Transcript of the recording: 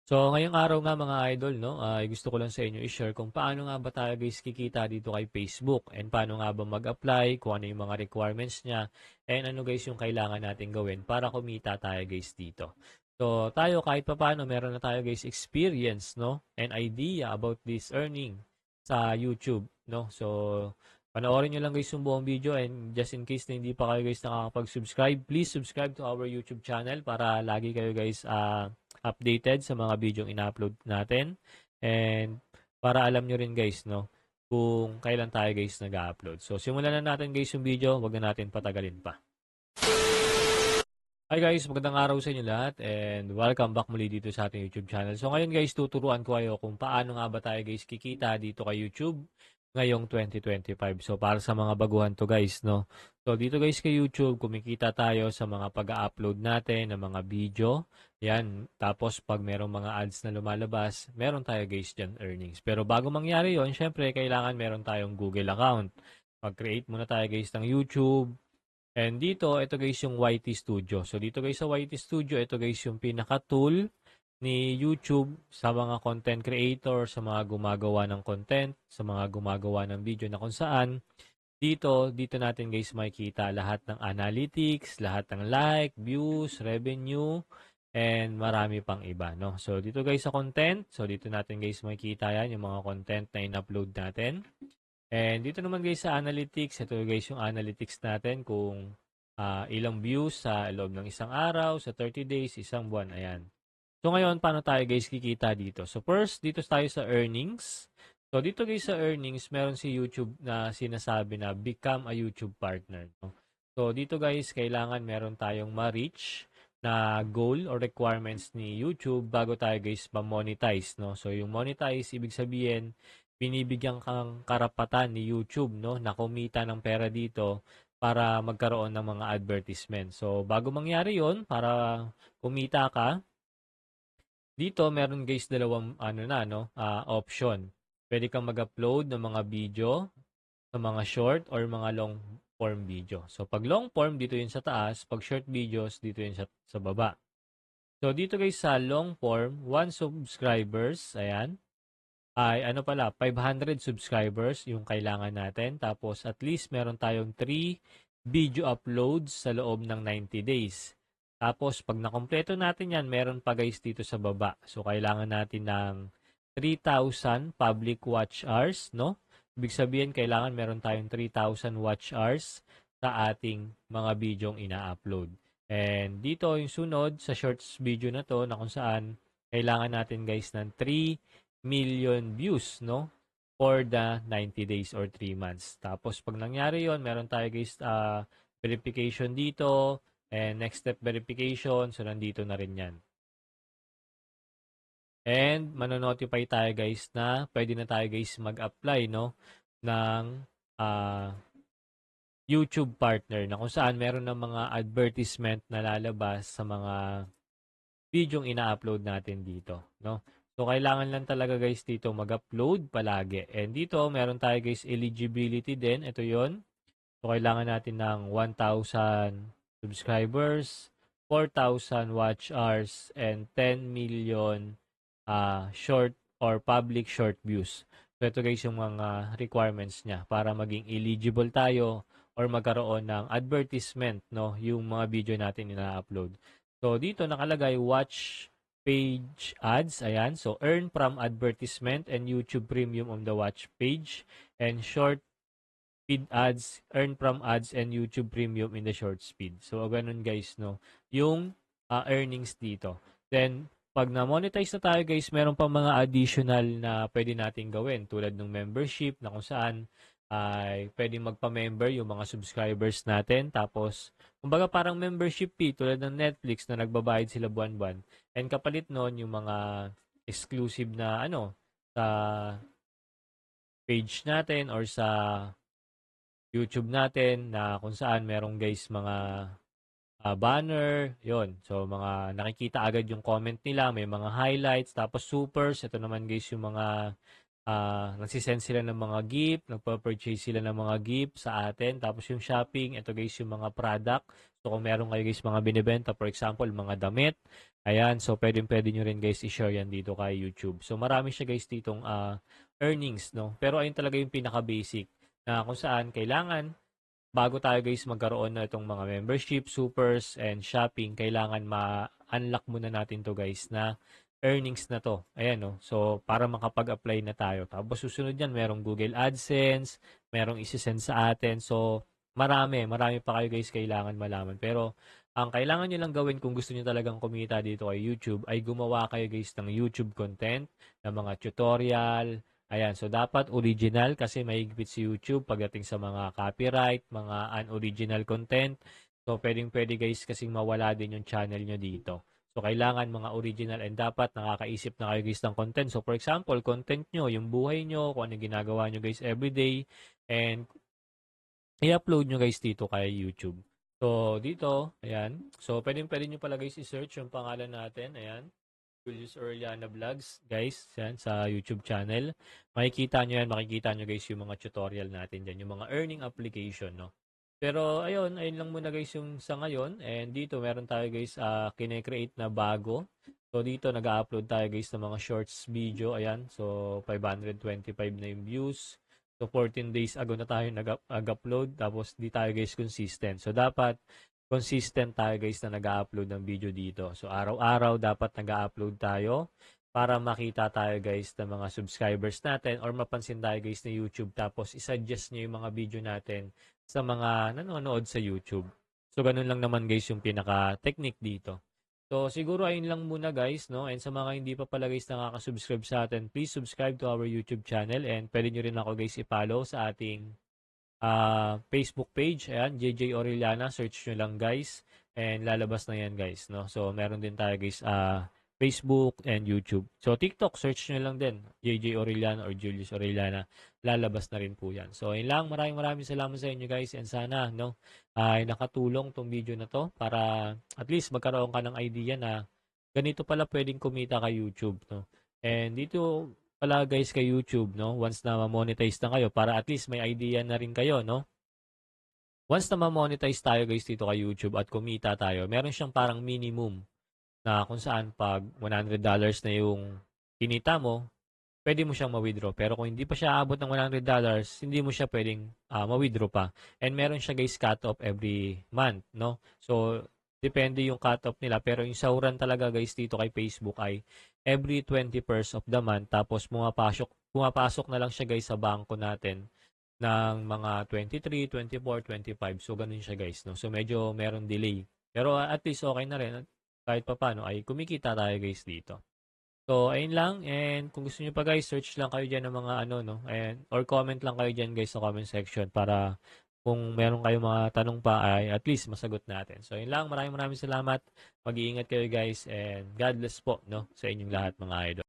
So, ngayong araw nga mga idol, no, ay gusto ko lang sa inyo i-share kung paano nga ba tayo guys kikita dito kay Facebook and paano nga ba mag-apply, kung ano yung mga requirements niya, and ano guys yung kailangan natin gawin para kumita tayo guys dito. So, tayo kahit papaano meron na tayo guys experience, no, and idea about this earning sa YouTube, no. So, panoorin nyo lang guys yung buong video and just in case na hindi pa kayo guys nakakapag-subscribe, please subscribe to our YouTube channel para lagi kayo guys updated sa mga video ina-upload natin. And para alam nyo rin guys, no, kung kailan tayo guys nag-upload. So, simulan na natin guys yung video. Wag na natin patagalin pa. Hi guys, magandang araw sa inyo lahat and welcome back muli dito sa ating YouTube channel. So ngayon guys, tuturuan ko kayo kung paano nga ba tayo guys kikita dito kay YouTube ngayong 2025. So para sa mga baguhan to guys, no. So dito guys kay YouTube, kumikita tayo sa mga pag-upload natin ng mga video. Yan, tapos pag merong mga ads na lumalabas, meron tayo guys dyan earnings. Pero bago mangyari yon, syempre kailangan meron tayong Google account. Mag-create muna tayo guys ng YouTube. And dito, ito guys yung YT Studio. So dito guys sa YT Studio, ito guys yung pinaka-tool ni YouTube sa mga content creator, sa mga gumagawa ng content, sa mga gumagawa ng video na kung saan dito natin guys makikita lahat ng analytics, lahat ng like, views, revenue, and marami pang iba, no? So dito guys sa content, so dito natin guys makikita yan, yung mga content na in-upload natin. And dito naman guys sa analytics, ito guys yung analytics natin kung ilang views sa loob ng isang araw, sa 30 days, isang buwan, ayan. So ngayon, paano tayo guys kikita dito? So first, dito tayo sa earnings. So dito guys sa earnings, meron si YouTube na sinasabi na become a YouTube partner. No? So dito guys, kailangan meron tayong ma-reach na goal or requirements ni YouTube bago tayo guys ma-monetize. No? So yung monetize, ibig sabihin, binibigyan kang karapatan ni YouTube, no, na kumita ng pera dito para magkaroon ng mga advertisement. So, bago mangyari yon, para kumita ka, dito meron guys dalawang option. Pwede kang mag-upload ng mga video, ng mga short or mga long form video. So, pag long form, dito yun sa taas. Pag short videos, dito yun sa baba. So, dito guys sa long form, 1 subscribers, ayan, ay 500 subscribers yung kailangan natin. Tapos at least meron tayong 3 video uploads sa loob ng 90 days. Tapos pag nakompleto natin yan, meron pa guys dito sa baba. So kailangan natin ng 3,000 public watch hours, no? Ibig sabihin, kailangan meron tayong 3,000 watch hours sa ating mga bidyong ina-upload. And dito yung sunod sa shorts video na to na kung saan kailangan natin guys ng 3 million views, no? For the 90 days or 3 months. Tapos, pag nangyari yon, meron tayo guys verification dito and next step verification. So, nandito na rin yan. And, manonotify tayo guys na pwede na tayo guys mag-apply, no? Ng YouTube partner na kung saan meron ng mga advertisement na lalabas sa mga video ina-upload natin dito, no? So, kailangan lang talaga guys dito mag-upload palagi. And dito, meron tayo guys eligibility din. Ito yon. So, kailangan natin ng 1,000 subscribers, 4,000 watch hours, and 10 million short or public short views. So, ito guys yung mga requirements niya para maging eligible tayo or magkaroon ng advertisement, no, yung mga video natin ina-upload. So, dito nakalagay watch page ads. Ayan. So, earn from advertisement and YouTube Premium on the watch page. And short feed ads, earn from ads and YouTube Premium in the short speed. So, ganun guys, no? Yung earnings dito. Then, pag na-monetize na tayo guys, meron pa mga additional na pwede natin gawin. Tulad ng membership na kung saan ay pwedeng magpa-member yung mga subscribers natin. Tapos, kumbaga parang membership fee tulad ng Netflix na nagbabayad sila buwan-buwan. And kapalit noon yung mga exclusive na sa page natin or sa YouTube natin na kung saan merong guys mga banner, yon. So, mga nakikita agad yung comment nila, may mga highlights, tapos supers, ito naman guys yung mga nagsisend sila ng mga gift, nagpa-purchase sila ng mga gift sa atin. Tapos yung shopping, ito guys yung mga product. So kung meron kayo guys mga binibenta, for example, mga damit, ayan, so pwedeng-pwede nyo rin guys i-share yan dito kay YouTube. So marami siya guys ditong earnings, no? Pero ayun talaga yung pinaka-basic na kung saan kailangan bago tayo guys magkaroon na itong mga membership, supers, and shopping, kailangan ma-unlock muna natin to guys na earnings na to. Ayan no. So, para makapag-apply na tayo. Tapos susunod yan, merong Google AdSense, merong isi-send sa atin. So, marami pa kayo guys kailangan malaman. Pero, ang kailangan nyo lang gawin kung gusto nyo talagang kumita dito kay YouTube ay gumawa kayo guys ng YouTube content, ng mga tutorial. Ayan, so dapat original kasi mahigpit si YouTube pagdating sa mga copyright, mga unoriginal content. So, pwedeng-pwede guys kasing mawala din yung channel nyo dito. So, kailangan mga original and dapat nakakaisip na kayo guys ng content. So, for example, content nyo, yung buhay nyo, kung ano ginagawa nyo guys everyday, and i-upload nyo guys dito kay YouTube. So, dito, ayan. So, pwede nyo pala guys i-search yung pangalan natin. Ayan. Julius Orellana Vlogs, guys, yan, sa YouTube channel. Makikita nyo yan, makikita nyo guys yung mga tutorial natin dyan, yung mga earning application, no? Pero, ayun lang muna guys yung sa ngayon. And dito, meron tayo guys, kine-create na bago. So, dito, nag-upload tayo guys ng mga shorts video, ayan. So, 525 na yung views. So, 14 days ago na tayo nag-upload. Tapos, di tayo guys consistent. So, dapat, consistent tayo guys na nag-upload ng video dito. So, araw-araw dapat nag-upload tayo para makita tayo guys ng mga subscribers natin or mapansin tayo guys na YouTube. Tapos, isuggest nyo yung mga video natin sa mga nanonood sa YouTube. So, ganun lang naman guys yung pinaka-technique dito. So, siguro ayun lang muna guys, no? And sa mga hindi pa pala guys nakaka-subscribe sa atin, please subscribe to our YouTube channel and pwede nyo rin ako guys i-follow sa ating Facebook page. Ayan, JJ Orellana, search nyo lang guys and lalabas na yan guys, no? So, meron din tayo guys Facebook and YouTube. So, TikTok, search nyo lang din, JJ Orellana or Julius Orellana, lalabas na rin po yan. So, ayun lang, maraming salamat sa inyo guys and sana, no, ay nakatulong tong video na to para at least magkaroon ka ng idea na ganito pala pwedeng kumita kay YouTube, no? And dito pala guys kay YouTube, no, once na ma-monetize na kayo, para at least may idea na rin kayo, no? Once na ma-monetize tayo guys dito kay YouTube at kumita tayo, meron siyang parang minimum na kung saan pag $100 na yung kinita mo, pwede mo siyang ma-withdraw. Pero kung hindi pa siya abot ng $100, hindi mo siya pwedeng ma-withdraw pa. And meron siya guys cut-off every month, no? So, depende yung cut-off nila. Pero yung sahuran talaga guys dito kay Facebook ay every 21st of the month. Tapos pumapasok na lang siya guys sa bangko natin ng mga 23, 24, 25. So, ganun siya guys, no? So, medyo meron delay. Pero at least okay na rin. Kahit pa paano ay kumikita tayo guys dito. So, ayun lang. And kung gusto niyo pa guys, search lang kayo dyan ng mga ano, no? And, or comment lang kayo dyan guys sa comment section para kung meron kayong mga tanong pa ay at least masagot natin. So, ayun lang. Maraming salamat. Mag-iingat kayo guys and God bless po, no? Sa inyong lahat mga idol.